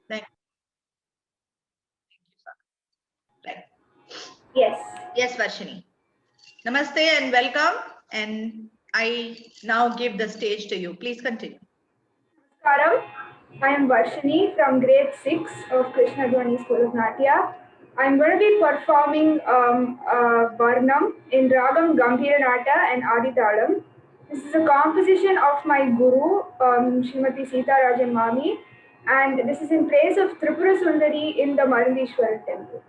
Thank you. Yes. Yes, Varshini. Namaste and welcome. And I now give the stage to you. Please continue. Namaskaram. I am Varshini from grade 6 of Krishna Dwani School of Natya. I'm going to be performing Varnam in Ragam Gambhira Nata and Aditalam. This is a composition of my guru, Srimati Sita Rajan Mami, and this is in praise of Tripura Sundari in the Marundishwara temple.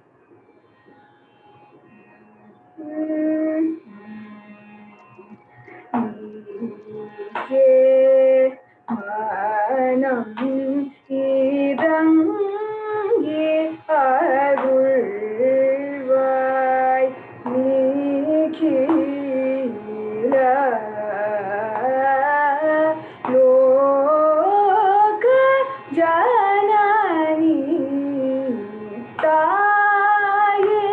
Manam irangi arulvai nikhila loka janani taye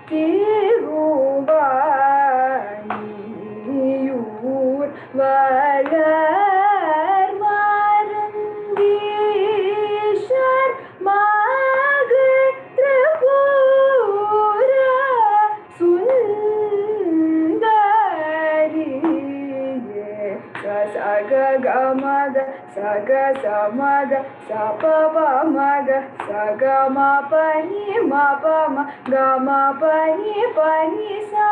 tiruvaniur valar marandishar magrapura sundariye saga gamaga saga samaga sapapa maga saga ma pani ma pa ma ga ma pani pani sa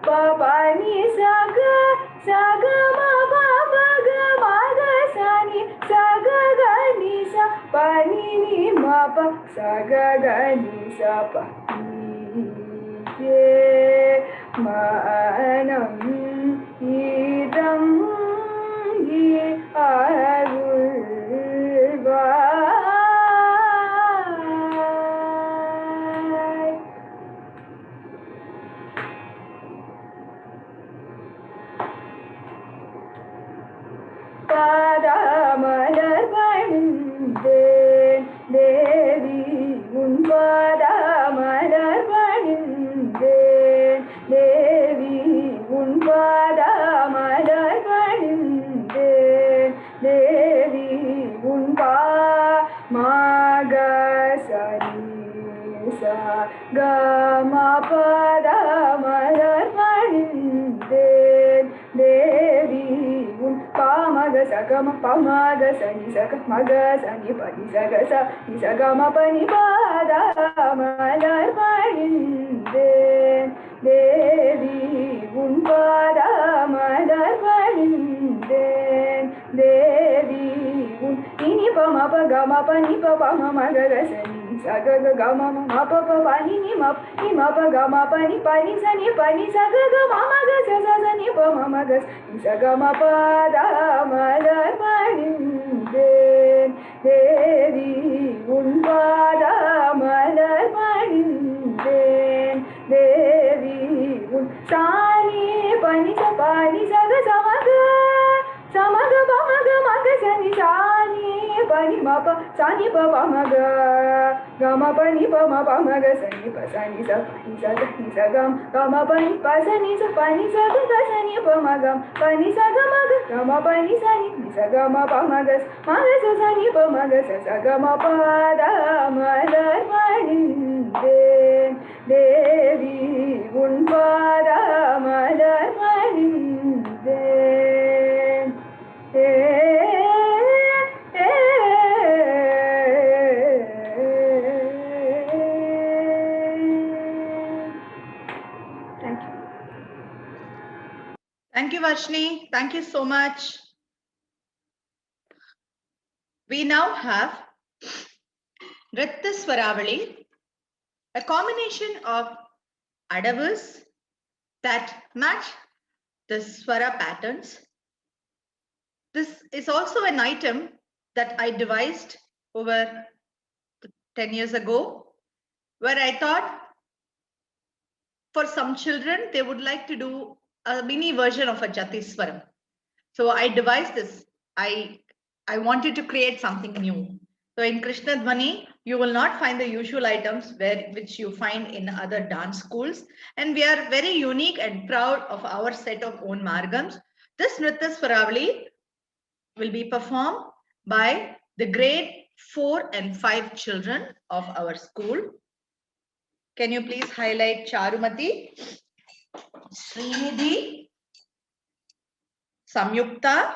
pa pani saga saga ma pa ma ga ma ga sa ni saga ga ni sa pani ni ma pa saga ga ni sa pa ye manam idam ye arulvai. பாதாமலர் பணிந்தேன் தேவி உன் பாதாமலர் பணிந்தேன் தேவி உன் பாதாமலர் பணிந்தேன் தேவி உன் மாகசனி சா கம பாதாமலர் பணிந்தேன் தேவி உன் பாமக சகம பமக சனி சக மக சனி பனி சக ச நி சகம பனி பாதாமலர் பணிந்தேன் தேவி உன் பாதாமலர் பணிந்தேன் தேவி உன் இனி பம ப கம பனி ப பம மக சனி சக க கம ம ப ப பனி நி ம ப கம பனி பனி சனி பனி சக க ம மக ச ச சனி ப ம மக நி சக ம பாதாமலர் பணிந்தேன் தேவி உன் பாதாமலர் பணிந்தேன் தேவி உன் சானி பனி ச பனி சக சமக சமக பமக மக சனி சானி பனி ம ப சனி ப பமக கம பனி ப ம பமக சனி ப சனி ச பனி சக நி சகம் கம பனி ப சனி ச பனி சக க சனி ப மகம் பனி சக மக கம பனி சனி நி சக ம பமக மக ச சனி ப மக ச சக ம பாதாமலர் பணிந்தேன் தேவி உன் பாதாமலர் பணிந்தேன் Thank you. Thank you, Varshini. Thank you so much. We now have Nritya Swaravali, a combination of adavas that match the swara patterns. This is also an item that I devised over 10 years ago, where I thought for some children, they would like to do a mini version of a Jati Swaram. So I devised this. I wanted to create something new. So in Krishna Dwani, you will not find the usual items which you find in other dance schools. And we are very unique and proud of our set of own margams. This Nritya Swaravali will be performed by the grade 4 and 5 children of our school. Can you please highlight Charumati, Srinidhi, Samyukta,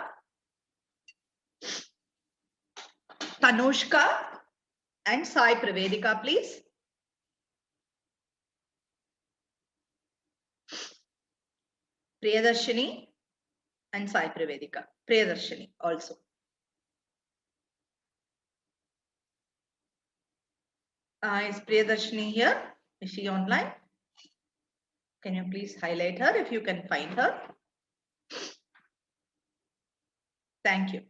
Tanushka, and Sai Pravedika, please. Priyadarshini and Sai Pravedika. Priyadarshini also. Is Priyadarshini here? Is she online? Can you please highlight her if you can find her? Thank you.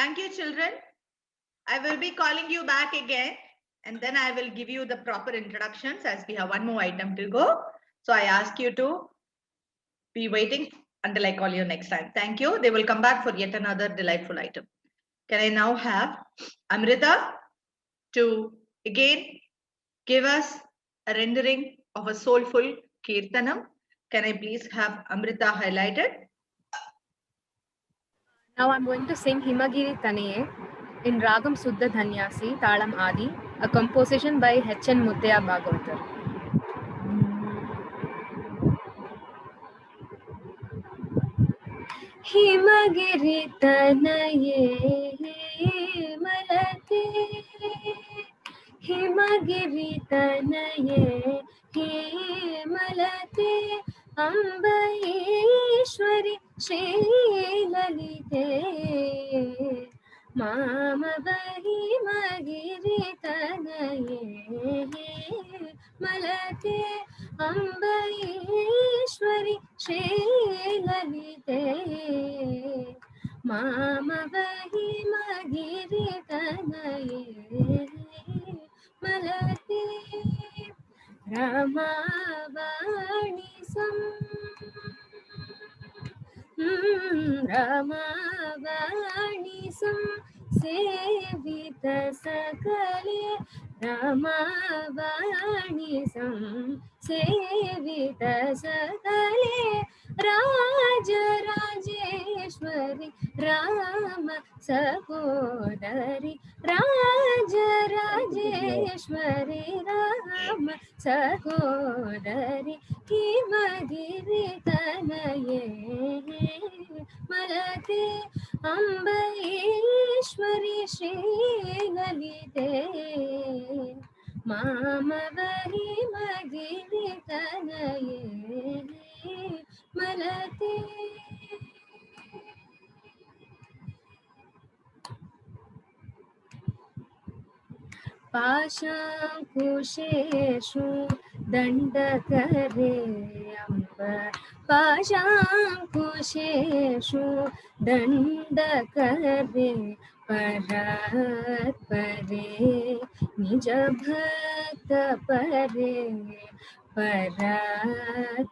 Thank you, children. I will be calling you back again, and then I will give you the proper introductions as we have one more item to go. So I ask you to be waiting until I call you next time. Thank you. They will come back for yet another delightful item. Can I now have Amrita to again give us a rendering of a soulful Kirtanam? Can I please have Amrita highlighted? Now I'm going to sing Himagiri Taniye in Ragam Suddha Dhanyasi, Talam Adi, a composition by H.N. Muttaya Bhagavatar. Himgiri तनये हेमलते Himgiri तनये हेमलते अम्बईश्वरि श्रीललिते मामवहि मगिरि तनये हेमलते अम्बईश्वरि श्रीललिते मामवहि मगिरि तनये मलते रमावाणि रमावाणि सेवित सकले रमावाणि सेवित सकले राजराजेश्वरि राम सहोदरि राजराजेश्वरि राम सहोदरि हिमगिरि तनये मलते अम्बईश्वरि श्रीललिते मामवहि मगिरि तनये मलते पाशाङ्कुशेषु दण्डकरे अम्ब पाशाङ्कुशेषु दण्डकरे परात्परे निजभक्त परे परात्परे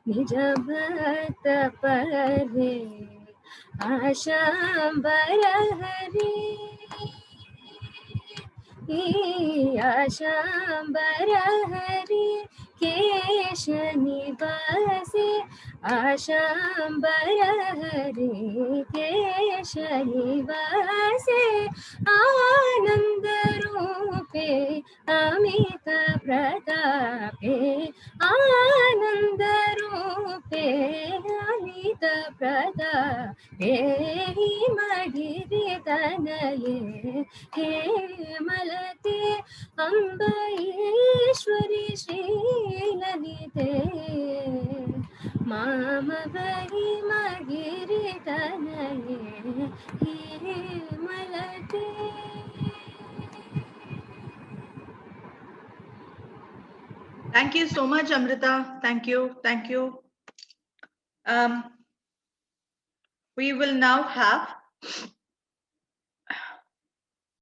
निजभक्त परे आशाम्बरहरि आशाम्बरहरि केशनिवासे आशाम्बरहरि केशनिवासे आनन्दरूपे Amit प्रतापे आनन्दरूपे Amit प्रतापे Himgiri तनये हेमलते अम्बईश्वरि श्रीललिते मामवहि मगिरि तनये हेमलते. Thank you so much, Amrita. Thank you. Thank you. We will now have